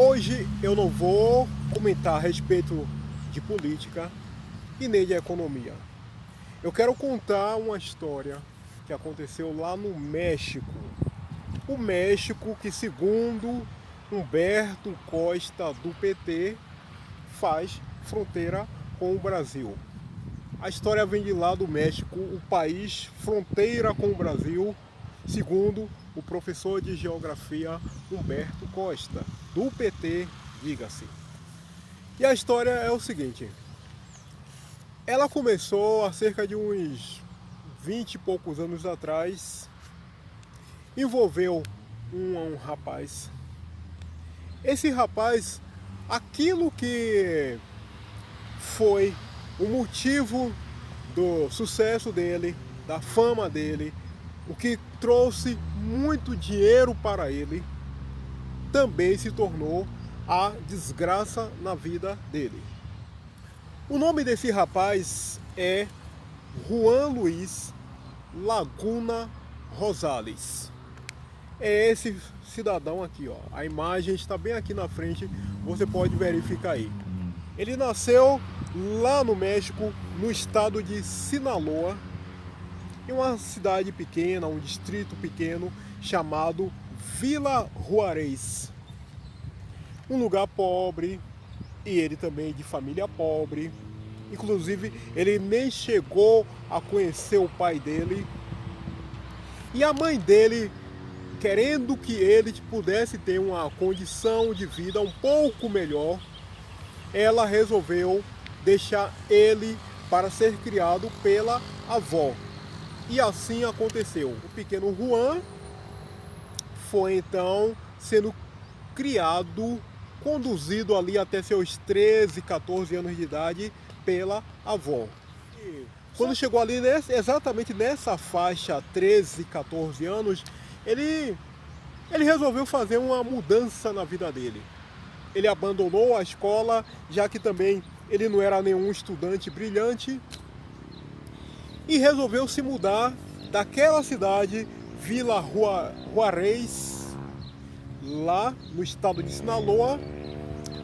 Hoje eu não vou comentar a respeito de política e nem de economia. Eu quero contar uma história que aconteceu lá no México. O México que, segundo Humberto Costa do PT, faz fronteira com o Brasil. A história vem de lá do México, o país fronteira com o Brasil, segundo o professor de geografia Humberto Costa, do PT, diga-se. E a história é o seguinte: ela começou há cerca de uns 20 e poucos anos atrás, envolveu um rapaz. Esse rapaz, aquilo que foi o motivo do sucesso dele, da fama dele, o que trouxe muito dinheiro para ele, também se tornou a desgraça na vida dele. O nome desse rapaz é Juan Luis Laguna Rosales. É esse cidadão aqui, ó. A imagem está bem aqui na frente, você pode verificar aí. Ele nasceu lá no México, no estado de Sinaloa, em uma cidade pequena, um distrito pequeno chamado Vila Juarez. Um lugar pobre, e ele também de família pobre. Inclusive, ele nem chegou a conhecer o pai dele. E a mãe dele, querendo que ele pudesse ter uma condição de vida um pouco melhor, ela resolveu deixar ele para ser criado pela avó. E assim aconteceu. O pequeno Juan foi então sendo criado, conduzido ali até seus 13, 14 anos de idade pela avó. E quando chegou ali exatamente nessa faixa, 13, 14 anos, ele resolveu fazer uma mudança na vida dele. Ele abandonou a escola, já que também ele não era nenhum estudante brilhante, e resolveu se mudar daquela cidade, Vila Juarez, lá no estado de Sinaloa,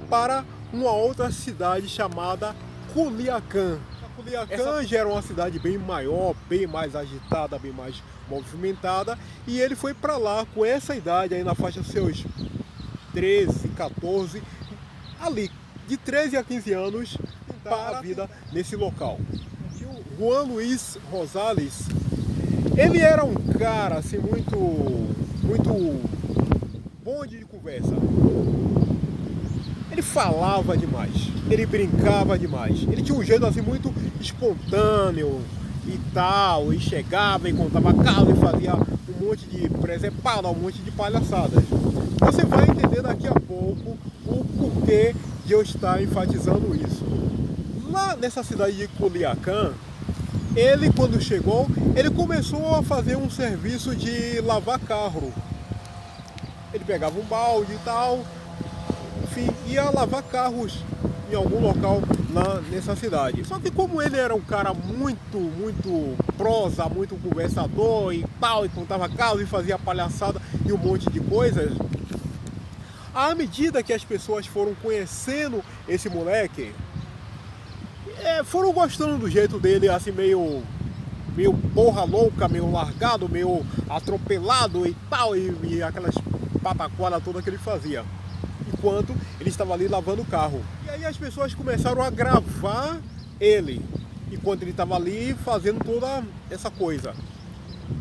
para uma outra cidade chamada Culiacán. Culiacán já era uma cidade bem maior, bem mais agitada, bem mais movimentada, e ele foi para lá com essa idade, aí na faixa dos seus 13, 14, ali, de 13 a 15 anos, para a vida nesse local. O Juan Luis Rosales, ele era um cara assim muito bom de conversa. Ele falava demais, ele brincava demais, ele tinha um jeito assim muito espontâneo e tal, e chegava e contava caso e fazia um monte de presepada, um monte de palhaçadas. Você vai entender daqui a pouco o porquê de eu estar enfatizando isso. Lá nessa cidade de Culiacán, ele, quando chegou, ele começou a fazer um serviço de lavar carro. Ele pegava um balde e tal, enfim, ia lavar carros em algum local nessa cidade. Só que como ele era um cara muito prosa, muito conversador e tal, e contava casos e fazia palhaçada e um monte de coisas, à medida que as pessoas foram conhecendo esse moleque, foram gostando do jeito dele, assim, meio porra louca, meio largado, meio atropelado e tal, e aquelas pataquadas todas que ele fazia, enquanto ele estava ali lavando o carro. E aí as pessoas começaram a gravar ele, enquanto ele estava ali fazendo toda essa coisa.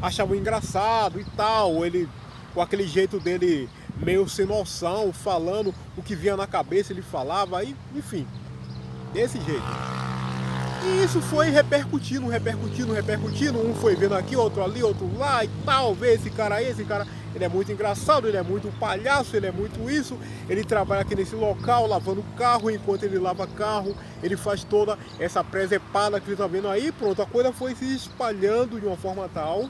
Achavam engraçado e tal, ele com aquele jeito dele meio sem noção, falando o que vinha na cabeça, ele falava, aí, enfim, desse jeito. E isso foi repercutindo, um foi vendo aqui, outro ali, outro lá e tal, vê esse cara aí, ele é muito engraçado, ele é muito palhaço, ele é muito isso, ele trabalha aqui nesse local, lavando carro, enquanto ele lava carro, ele faz toda essa presepada que você está vendo aí, pronto, a coisa foi se espalhando de uma forma tal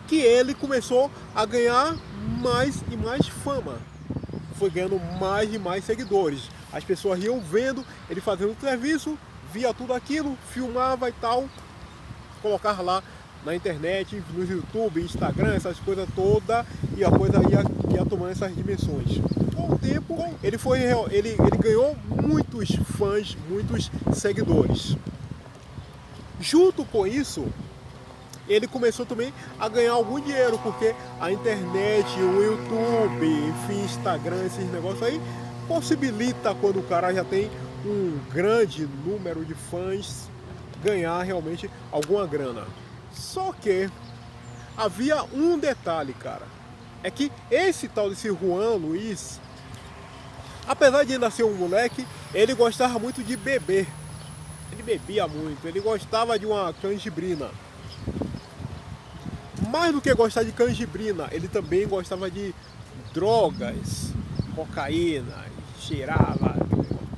que ele começou a ganhar mais e mais fama, foi ganhando mais e mais seguidores. As pessoas iam vendo ele fazendo o serviço, via tudo aquilo, filmava e tal, colocar lá na internet, no YouTube, Instagram, essas coisas todas, e a coisa ia tomando essas dimensões. Com o tempo, ele ganhou muitos fãs, muitos seguidores. Junto com isso, ele começou também a ganhar algum dinheiro, porque a internet, o YouTube, enfim, Instagram, esses negócios aí, possibilita, quando o cara já tem um grande número de fãs, ganhar realmente alguma grana. Só que havia um detalhe, cara, é que esse tal desse Juan Luiz, apesar de ainda ser um moleque, ele gostava muito de beber. Ele bebia muito, ele gostava de uma canjibrina. Mais do que gostar de canjibrina, ele também gostava de drogas, cocaína, cheirava,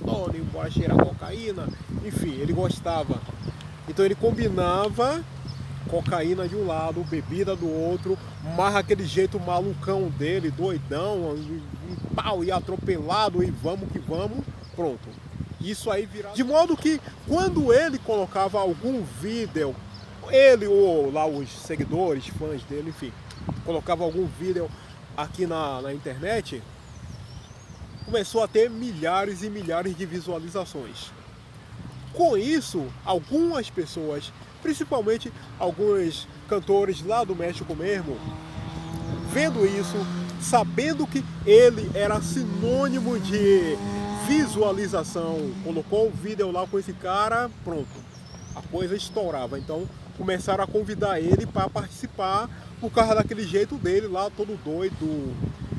todo embora cheirar cocaína, enfim, ele gostava. Então ele combinava cocaína de um lado, bebida do outro, mas aquele jeito malucão dele, doidão, um pau e atropelado e vamos que vamos, pronto. Isso aí virava. De modo que quando ele colocava algum vídeo, ele ou lá os seguidores, fãs dele, enfim, colocava algum vídeo aqui na internet, começou a ter milhares e milhares de visualizações. Com isso, algumas pessoas, principalmente alguns cantores lá do México mesmo, vendo isso, sabendo que ele era sinônimo de visualização, colocou um vídeo lá com esse cara, pronto, a coisa estourava. Então começaram a convidar ele para participar por causa daquele jeito dele lá, todo doido,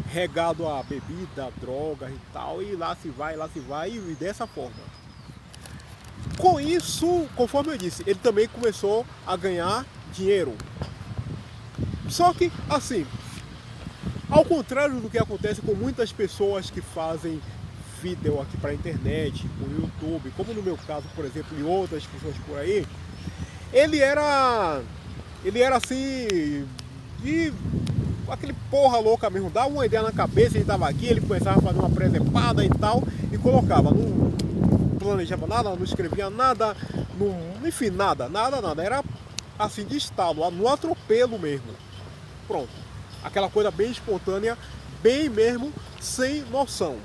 regado a bebida, drogas e tal, e lá se vai, e dessa forma. Com isso, conforme eu disse, ele também começou a ganhar dinheiro. Só que, assim, ao contrário do que acontece com muitas pessoas que fazem vídeo aqui para a internet, por YouTube, como no meu caso, por exemplo, e outras pessoas por aí, ele era assim, de aquele porra louca mesmo, dava uma ideia na cabeça, ele estava aqui, ele começava a fazer uma presepada e tal, e colocava, não planejava nada, não escrevia nada, enfim, nada, era assim, de estalo, no atropelo mesmo, pronto, aquela coisa bem espontânea, bem mesmo, sem noção.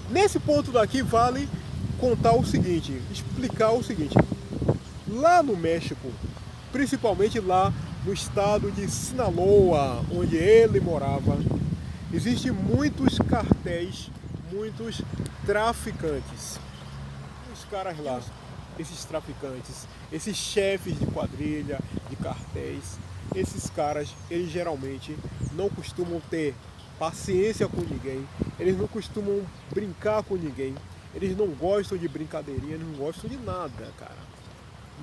Nesse ponto daqui vale contar o seguinte, explicar o seguinte. Lá no México, principalmente lá no estado de Sinaloa, onde ele morava, existem muitos cartéis, muitos traficantes. Os caras lá, esses traficantes, esses chefes de quadrilha, de cartéis, esses caras, eles geralmente não costumam ter paciência com ninguém, eles não costumam brincar com ninguém, eles não gostam de brincadeirinha, eles não gostam de nada, cara.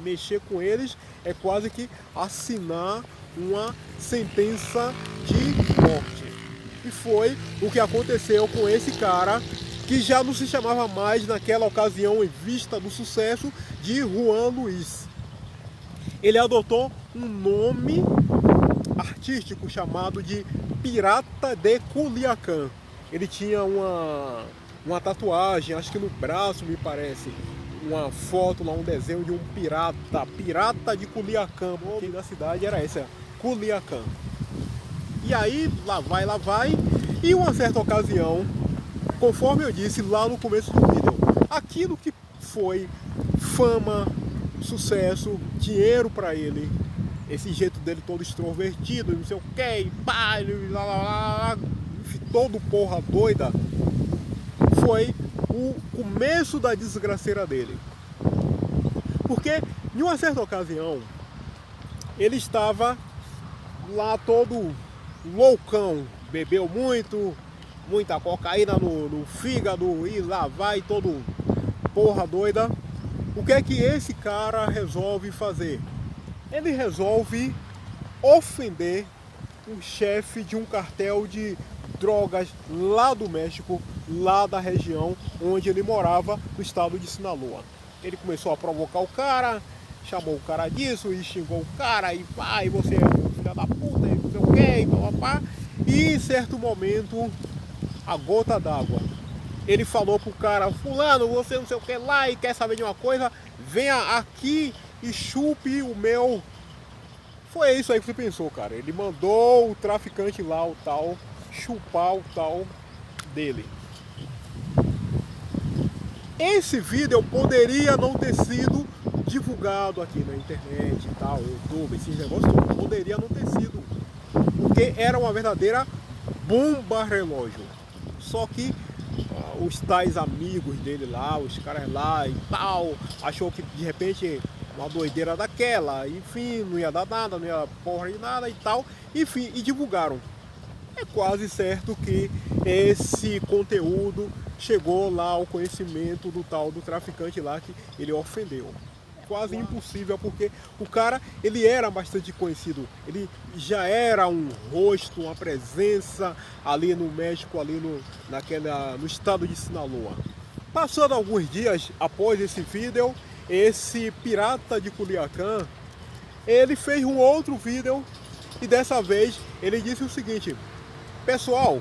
Mexer com eles é quase que assinar uma sentença de morte. E foi o que aconteceu com esse cara, que já não se chamava mais naquela ocasião, em vista do sucesso, de Juan Luiz. Ele adotou um nome artístico chamado de Pirata de Culiacán. Ele tinha uma tatuagem, acho que no braço, me parece, uma foto lá, um desenho de um pirata de Culiacán. O nome da cidade era essa, Culiacán. E aí, lá vai, e uma certa ocasião, conforme eu disse lá no começo do vídeo, aquilo que foi fama, sucesso, dinheiro para ele, esse jeito dele todo extrovertido, não sei o que, pá, todo porra doida, foi o começo da desgraceira dele. Porque em uma certa ocasião ele estava lá todo loucão, bebeu muita cocaína no fígado e lá vai todo porra doida. O que é que esse cara resolve fazer? Ele resolve ofender um chefe de um cartel de drogas lá do México, lá da região onde ele morava, no estado de Sinaloa. Ele começou a provocar o cara, chamou o cara disso e xingou o cara, e pá, e você é um filho da puta, e não sei o que, e papapá. E em certo momento, a gota d'água, ele falou pro cara: fulano, você não sei o que lá, e quer saber de uma coisa, venha aqui e chupe o meu. Foi isso aí que você pensou, cara. Ele mandou o traficante lá, o tal, chupar o tal dele. Esse vídeo poderia não ter sido divulgado aqui na internet e tal, YouTube, esses negócios todos. Poderia não ter sido, porque era uma verdadeira bomba relógio. Só que os tais amigos dele lá, os caras lá e tal, achou que de repente uma doideira daquela, enfim, não ia dar nada, não ia porra de nada e tal, enfim, e divulgaram. É quase certo que esse conteúdo chegou lá ao conhecimento do tal do traficante lá que ele ofendeu. Quase impossível, porque o cara, ele era bastante conhecido, ele já era um rosto, uma presença ali no México, ali no estado de Sinaloa. Passando alguns dias após esse vídeo, esse pirata de Culiacán, ele fez um outro vídeo e dessa vez ele disse o seguinte: pessoal,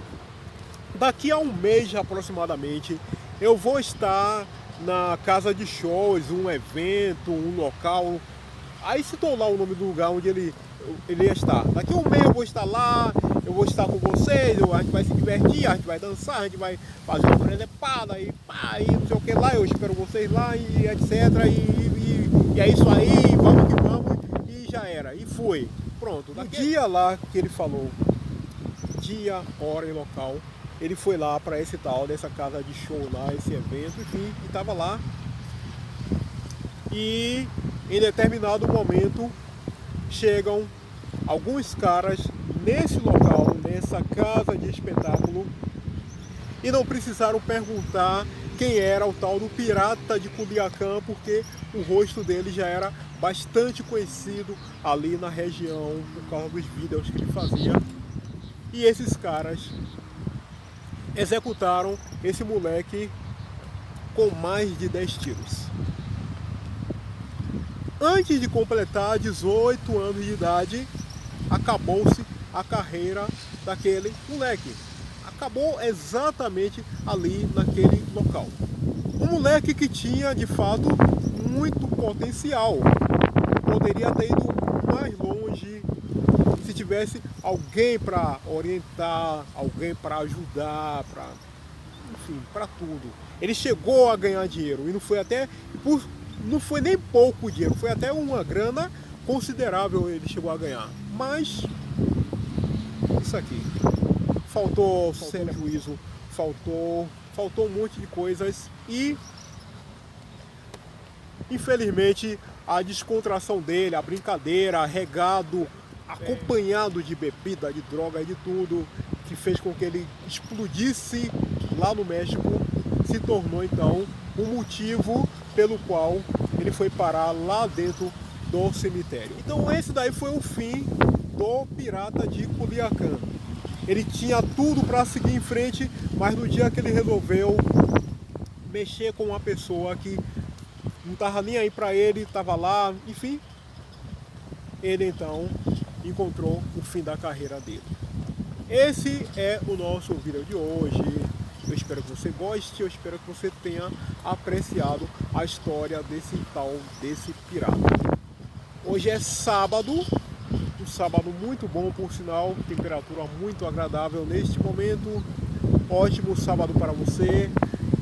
daqui a um mês aproximadamente eu vou estar na casa de shows, um evento, um local. Aí citou lá o nome do lugar onde ele ia estar. Daqui a um mês eu vou estar lá, eu vou estar com vocês, a gente vai se divertir, a gente vai dançar, a gente vai fazer uma presepada e pá, e não sei o que lá, eu espero vocês lá e etc. E é isso aí, vamos que vamos, e já era, e foi. Pronto, no dia lá que ele falou, dia, hora e local, ele foi lá para esse tal, dessa casa de show lá, esse evento, enfim, e estava lá. E em determinado momento chegam alguns caras nesse local, nessa casa de espetáculo, e não precisaram perguntar quem era o tal do pirata de Culiacán, porque o rosto dele já era bastante conhecido ali na região por causa dos vídeos que ele fazia. E esses caras executaram esse moleque com mais de 10 tiros. Antes de completar 18 anos de idade, acabou-se a carreira daquele moleque. Acabou exatamente ali naquele local. Um moleque que tinha de fato muito potencial. Poderia ter ido mais longe se tivesse alguém para orientar, alguém para ajudar, enfim, para tudo. Ele chegou a ganhar dinheiro e não foi nem pouco dinheiro, foi até uma grana considerável ele chegou a ganhar. Mas isso aqui, faltou senso de juízo, faltou um monte de coisas e infelizmente a descontração dele, a brincadeira, regado, acompanhado de bebida, de droga e de tudo, que fez com que ele explodisse lá no México, se tornou então o motivo pelo qual ele foi parar lá dentro do cemitério. Então esse daí foi o fim do pirata de Culiacán. Ele tinha tudo para seguir em frente, mas no dia que ele resolveu mexer com uma pessoa que não estava nem aí para ele, estava lá, enfim, ele então encontrou o fim da carreira dele. Esse é o nosso vídeo de hoje. Eu espero que você goste, eu espero que você tenha apreciado a história desse pirata. Hoje é sábado, um sábado muito bom por sinal, temperatura muito agradável neste momento. Ótimo sábado para você,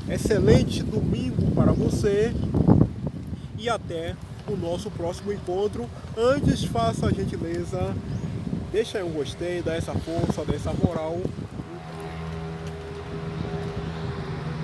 excelente domingo para você e até o nosso próximo encontro. Antes, faça a gentileza, deixa aí um gostei, dá essa força, dá essa moral